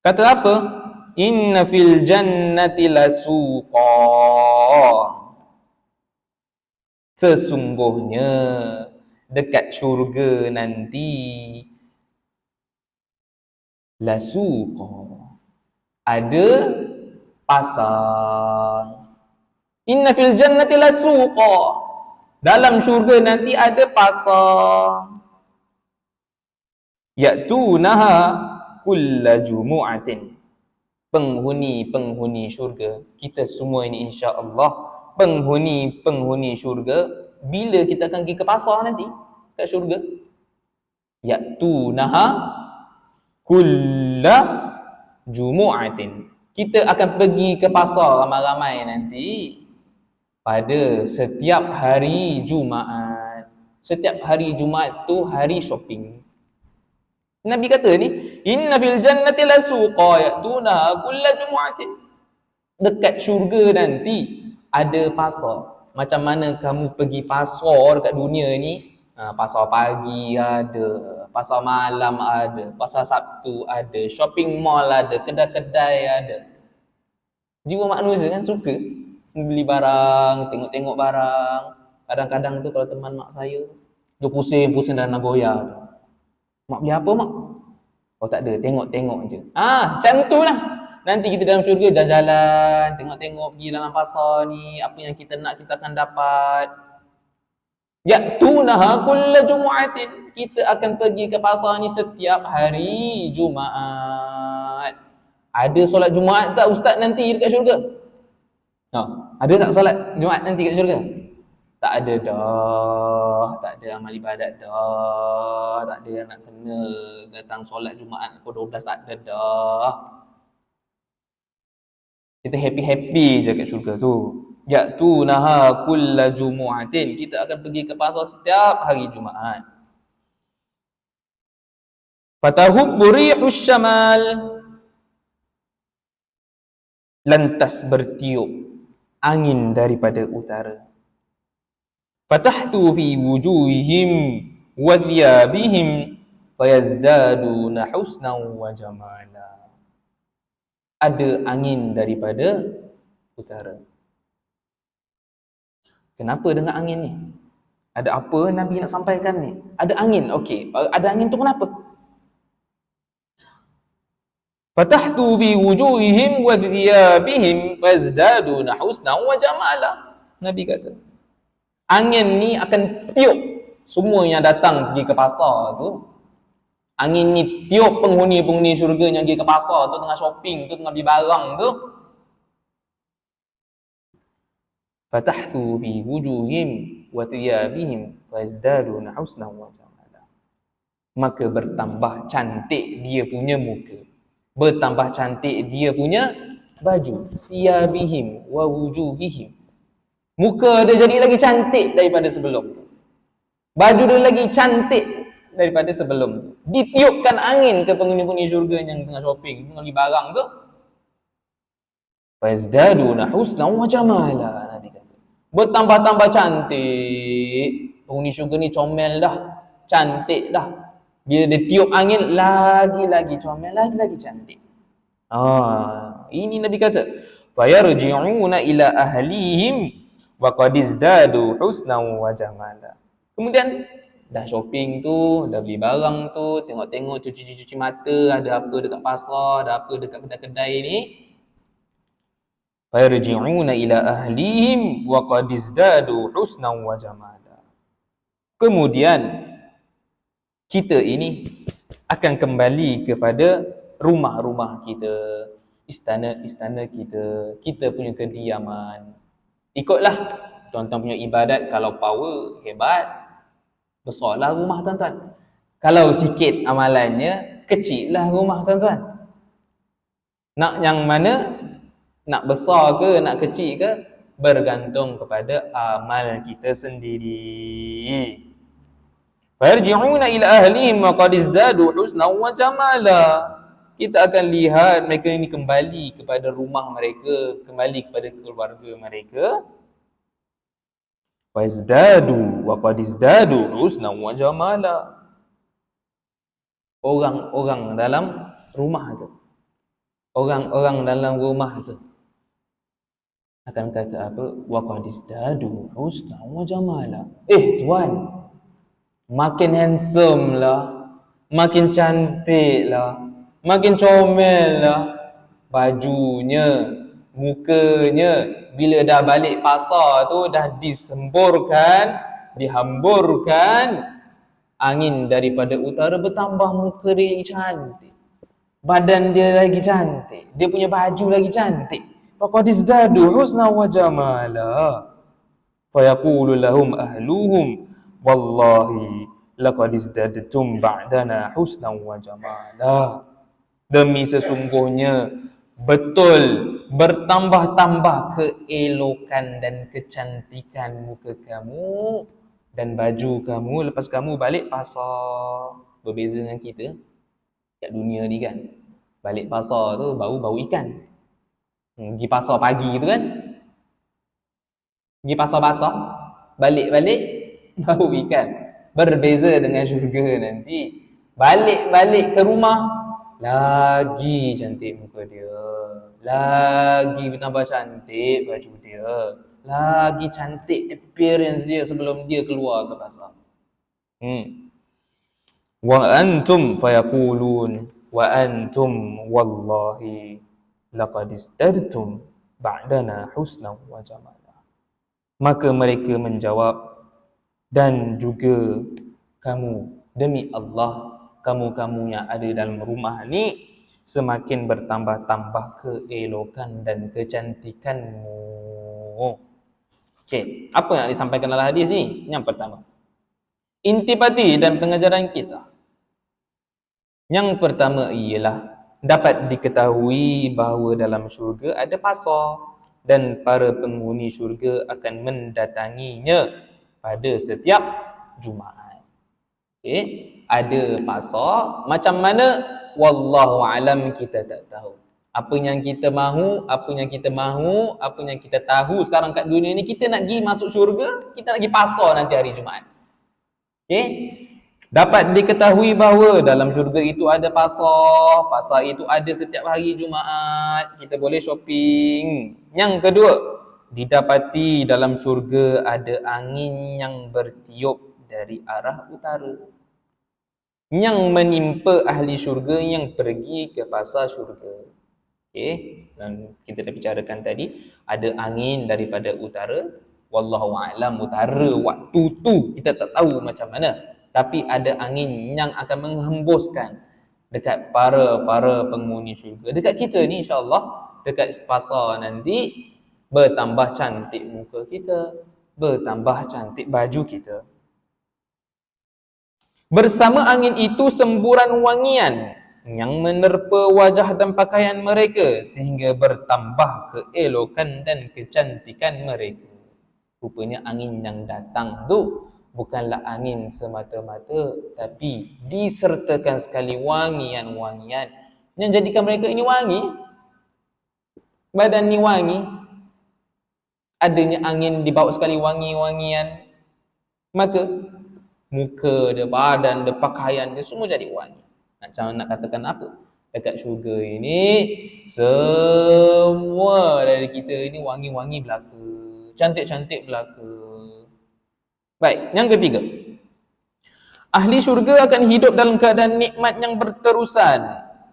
Kata apa? Inna fil jannati lasuqa. Sesungguhnya dekat syurga nanti lasuqa, ada pasar. Inna fil jannati lasuqa, dalam syurga nanti ada pasar. Ya'tunaha kulla jumu'atin, penghuni-penghuni syurga, kita semua ini insya-Allah penghuni-penghuni syurga, bila kita akan pergi ke pasar nanti kat syurga, ya'tunaha kulla jumu'atin, kita akan pergi ke pasar ramai-ramai nanti pada setiap hari Jumaat. Setiap hari Jumaat tu hari shopping. Nabi kata ni, inna fil jannati lasuqa ya'tuna kulla jumu'atin, dekat syurga nanti ada pasar. Macam mana kamu pergi pasar dekat dunia ni, pasar pagi ada, pasar malam ada, pasar Sabtu ada, shopping mall ada, kedai-kedai ada. Jiwa manusia kan suka beli barang, tengok-tengok barang. Kadang-kadang tu kalau teman mak saya, dia pusing-pusing dalam Nagoya tu. Mak beli apa mak? Oh tak ada, tengok-tengok je. Macam tu lah. Nanti kita dalam syurga jalan-jalan, tengok-tengok pergi dalam pasar ni, apa yang kita nak kita akan dapat. Ya'tunaha kulla jumu'atin, kita akan pergi ke pasar ni setiap hari Jumaat. Ada solat Jumaat tak ustaz nanti dekat syurga? Ada tak solat Jumaat nanti kat syurga? Tak ada dah, tak ada amal ibadat dah, tak ada yang nak kena datang solat Jumaat pukul 12, tak ada dah. Kita happy-happy je kat syurga tu. Ya'tunaha kulla jumu'atin, kita akan pergi ke pasar setiap hari Jumaat. Fatahubbu rihus syamal, lantas bertiup angin daripada utara. Fatahtu fi wujuhihim wa thiyabihim fayazdaduna husnan wa jamala. Ada angin daripada utara. Kenapa dengan angin ni? Ada apa Nabi nak sampaikan ni? Ada angin, okey. Ada angin tu kenapa? Fatahtu fi wujuhihim wa thiyabihim fayazdaduna husnan wa jamala. Nabi kata, angin ni akan tiup semua yang datang pergi ke pasar tu. Angin ni tiup penghuni-penghuni syurga yang pergi ke pasar tu, tengah shopping tu, tengah beli barang tu. Fatahtu fi wujuhim wa thiyabihim fayazdaduna husnan wa jamala. Maka bertambah cantik dia punya muka, bertambah cantik dia punya baju. Siyabihim wa wujuhihim, muka dia jadi lagi cantik daripada sebelum tu. Baju dia lagi cantik daripada sebelum tu. Ditiupkan angin ke penghuni-penghuni syurga yang tengah shopping, tengah beli barang tu. Fayazdaduna husnan wa jamala, Nabi kata. Bertambah-tambah cantik. Penghuni syurga ni comel dah, cantik dah. Bila dia tiup angin, lagi-lagi comel, lagi-lagi cantik. Ini Nabi kata, fayarji'una ila ahlihim wa qad izdadu husnan wa jamala. Kemudian dah shopping tu, dah beli barang tu, tengok-tengok, cuci-cuci mata, ada apa dekat pasar, ada apa dekat kedai-kedai ni. Fayarji'una ila ahlihim wa qad izdadu husnan wa jamala. Kemudian kita ini akan kembali kepada rumah-rumah kita, istana-istana kita, kita punya kediaman. Ikutlah tuan-tuan punya ibadat. Kalau power hebat, besarlah rumah tuan-tuan. Kalau sikit amalannya, kecillah rumah tuan-tuan. Nak yang mana? Nak besar ke, nak kecil ke? Bergantung kepada amal kita sendiri. Farji'una ila ahlihim wa qad izdadu husnan wa jamala. Kita akan lihat mereka ini kembali kepada rumah mereka, kembali kepada keluarga mereka. Wa qad izdadu husnan wa jamala. Orang-orang dalam rumah tu, orang-orang dalam rumah tu akan kata apa? Wa qad izdadu husna wa jamala. Tuan, makin handsome lah, makin cantik lah, makin comel lah bajunya, mukanya. Bila dah balik pasar tu dah dihamburkan angin daripada utara, bertambah muka dia cantik, badan dia lagi cantik, dia punya baju lagi cantik. Faqad izdadu husna wa jamala. Fayaqulu lahum ahluhum wallahi laqad izdadtum ba'dana husna wa jamala. Demi sesungguhnya betul bertambah-tambah keelokan dan kecantikan muka kamu dan baju kamu lepas kamu balik pasar. Berbeza dengan kita kat dunia ni kan, balik pasar tu bau ikan. Pergi pasar pagi tu kan, pergi pasar basah, balik-balik bau ikan. Berbeza dengan syurga nanti, balik ke rumah lagi cantik muka dia, lagi bertambah cantik baju dia, lagi cantik appearance dia sebelum dia keluar ke pasar. Wa antum fayaqulun wa antum wallahi laqad izdadtum ba'dana husna wa jamala. Maka mereka menjawab, dan juga kamu, demi Allah, kamu-kamu yang ada dalam rumah ni semakin bertambah-tambah keelokan dan kecantikanmu. Okey, apa yang disampaikan dalam hadis ni? Yang pertama, intipati dan pengajaran kisah. Yang pertama ialah dapat diketahui bahawa dalam syurga ada pasar dan para penghuni syurga akan mendatanginya pada setiap Jumaat. Okey, ada pasar macam mana? Wallahu alam, kita tak tahu. Apa yang kita mahu, apa yang kita tahu sekarang kat dunia ni, kita nak pergi masuk syurga, kita nak pergi pasar nanti hari Jumaat. Okey? Dapat diketahui bahawa dalam syurga itu ada pasar. Pasar itu ada setiap hari Jumaat. Kita boleh shopping. Yang kedua, didapati dalam syurga ada angin yang bertiup dari arah utara, yang menimpa ahli syurga yang pergi ke pasar syurga. Okey, dan kita dah bicarakan tadi, ada angin daripada utara. Wallahu a'lam, utara waktu tu kita tak tahu macam mana, tapi ada angin yang akan menghembuskan dekat para penghuni syurga, dekat kita ni insya-Allah, dekat pasar nanti, bertambah cantik muka kita, bertambah cantik baju kita. Bersama angin itu semburan wangian yang menerpa wajah dan pakaian mereka sehingga bertambah keelokan dan kecantikan mereka. Rupanya angin yang datang tu bukanlah angin semata-mata, tapi disertakan sekali wangian-wangian yang jadikan mereka ini wangi. Badan ni wangi, adanya angin dibawa sekali wangi-wangian, maka muka dia, badan dia, pakaian dia semua jadi wangi. Nak katakan apa? Dekat syurga ini semua dari kita ini wangi-wangi belaka, cantik-cantik belaka. Baik, yang ketiga, ahli syurga akan hidup dalam keadaan nikmat yang berterusan,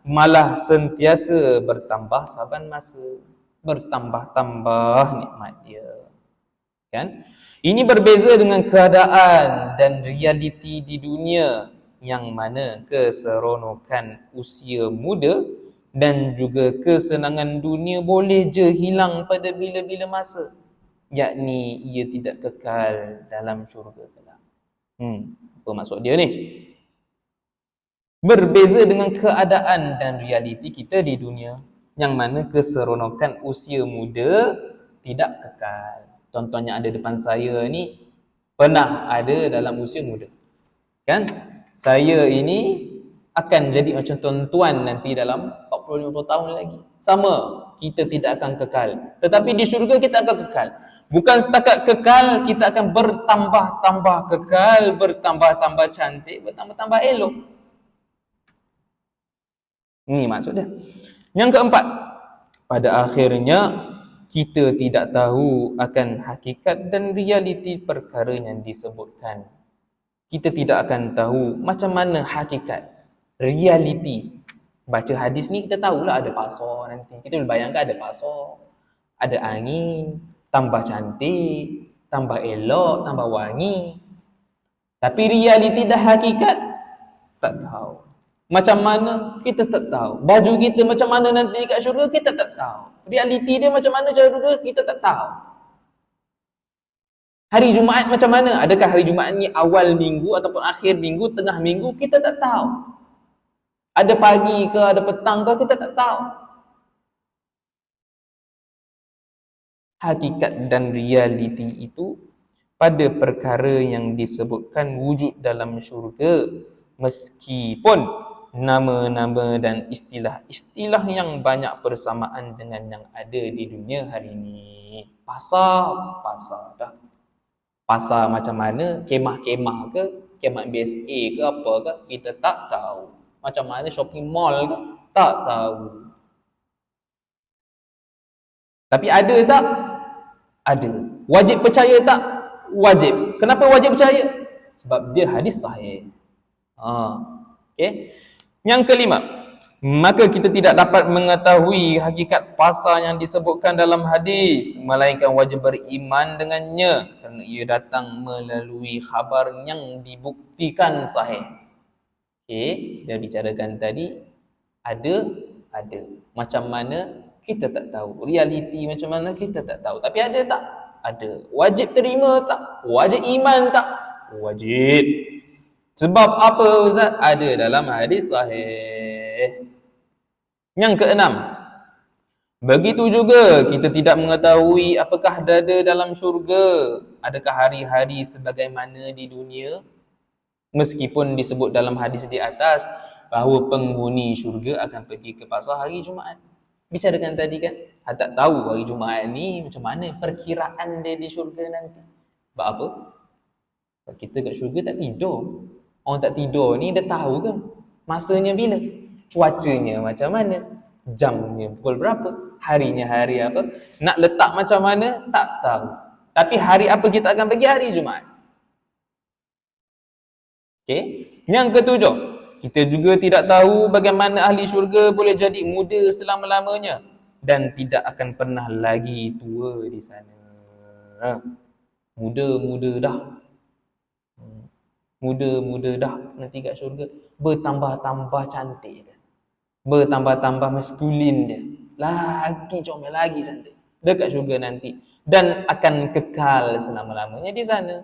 malah sentiasa bertambah saban masa, bertambah-tambah nikmat dia. Kan? Ini berbeza dengan keadaan dan realiti di dunia, yang mana keseronokan usia muda dan juga kesenangan dunia boleh je hilang pada bila-bila masa, yakni ia tidak kekal dalam syurga kelak. Apa maksud dia ni? Berbeza dengan keadaan dan realiti kita di dunia, yang mana keseronokan usia muda tidak kekal. Contohnya ada depan saya ni pernah ada dalam usia muda. Kan? Saya ini akan jadi macam tuan-tuan nanti dalam 40-50 tahun lagi. Sama, kita tidak akan kekal. Tetapi di syurga kita akan kekal. Bukan setakat kekal, kita akan bertambah-tambah kekal, bertambah-tambah cantik, bertambah-tambah elok. Ini maksud dia. Yang keempat, pada akhirnya kita tidak tahu akan hakikat dan realiti perkara yang disebutkan. Kita tidak akan tahu macam mana hakikat, realiti. Baca hadis ni kita tahulah ada pasar nanti. Kita boleh bayangkan ada pasar, ada angin, tambah cantik, tambah elok, tambah wangi. Tapi realiti dan hakikat tak tahu. Macam mana kita tak tahu. Baju kita macam mana nanti kat syurga kita tak tahu. Realiti dia macam mana syurga kita tak tahu. Hari Jumaat macam mana? Adakah hari Jumaat ni awal minggu ataupun akhir minggu, tengah minggu? Kita tak tahu. Ada pagi ke, ada petang ke, kita tak tahu. Hakikat dan realiti itu pada perkara yang disebutkan wujud dalam syurga, meskipun nama-nama dan istilah-istilah yang banyak persamaan dengan yang ada di dunia hari ini. Pasar dah. Pasar macam mana, kemah-kemah ke, kemah BSA ke apa ke, kita tak tahu. Macam mana shopping mall ke, tak tahu. Tapi ada tak? Ada. Wajib percaya tak? Wajib. Kenapa wajib percaya? Sebab dia hadis sahih. Okay. Yang kelima, maka kita tidak dapat mengetahui hakikat pasar yang disebutkan dalam hadis, melainkan wajib beriman dengannya kerana ia datang melalui khabar yang dibuktikan sahih. Okay, dah bicarakan tadi, ada. Macam mana kita tak tahu. Realiti macam mana kita tak tahu. Tapi ada tak? Ada. Wajib terima tak? Wajib iman tak? Wajib. Sebab apa Ustaz? Ada dalam hadis sahih. Yang keenam, begitu juga kita tidak mengetahui apakah dada dalam syurga. Adakah hari-hari sebagaimana di dunia? Meskipun disebut dalam hadis di atas bahawa penghuni syurga akan pergi ke pasar hari Jumaat. Bicarakan tadi kan, tak tahu hari Jumaat ni macam mana perkiraan dia di syurga nanti. Sebab apa? Sebab kita kat syurga tak tidur. Orang tak tidur ni dia tahu ke masanya bila? Cuacanya macam mana? Jamnya pukul berapa? Harinya hari apa? Nak letak macam mana? Tak tahu. Tapi hari apa kita akan pergi? Hari Jumaat. Okay. Yang ketujuh, kita juga tidak tahu bagaimana ahli syurga boleh jadi muda selama-lamanya dan tidak akan pernah lagi tua di sana. Muda-muda dah. Muda-muda dah nanti kat syurga. Bertambah-tambah cantik dia. Bertambah-tambah maskulin dia. Lagi comel, lagi cantik. Dekat syurga nanti. Dan akan kekal selama-lamanya di sana.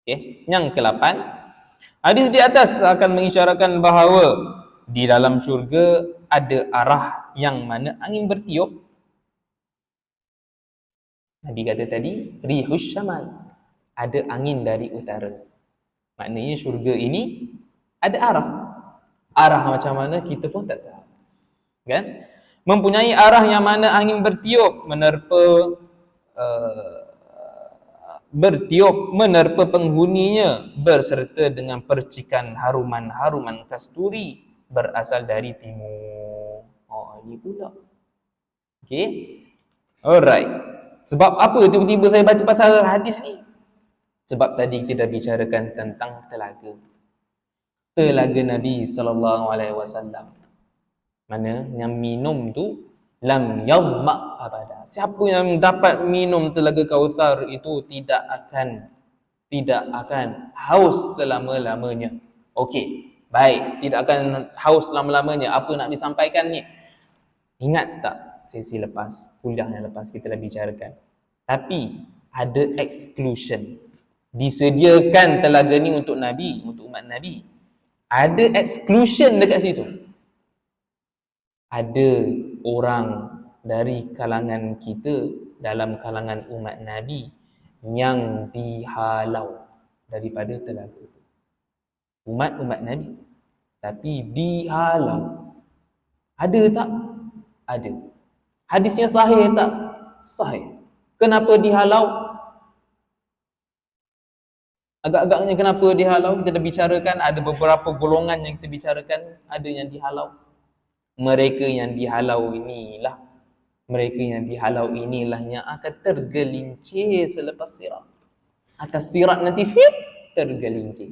Okay. Yang ke-8, hadis di atas akan mengisyaratkan bahawa di dalam syurga ada arah yang mana angin bertiup. Nabi kata tadi, rihus syamal. Ada angin dari utara. Maknanya syurga ini ada arah. Arah macam mana kita pun tak tahu. Kan? Mempunyai arah yang mana angin bertiup menerpa penghuninya berserta dengan percikan haruman-haruman kasturi berasal dari timur. Ini pula. Okay. Alright. Sebab apa tiba-tiba saya baca pasal hadis ni? Sebab tadi kita dah bicarakan tentang telaga. Telaga Nabi SAW. Mana yang minum tu lam yadhma abada. Siapa yang dapat minum telaga Kautsar itu tidak akan haus selama-lamanya. Okey, baik, tidak akan haus selama-lamanya. Apa nak disampaikan ni? Ingat tak sesi lepas, kuliah yang lepas kita dah bicarakan. Tapi ada exclusion. Disediakan telaga ni untuk Nabi, untuk umat Nabi. Ada exclusion dekat situ. Ada orang dari kalangan kita, dalam kalangan umat Nabi, yang dihalau daripada telaga itu. Umat Nabi. Tapi dihalau. Ada tak? Ada. Hadisnya sahih tak? Sahih. Kenapa dihalau? Agak-agaknya kenapa dihalau? Kita dah bicarakan ada beberapa golongan yang kita bicarakan, ada yang dihalau. Mereka yang dihalau inilah, mereka yang dihalau inilah yang akan tergelincir selepas sirat. Atas sirat nanti fit tergelincir.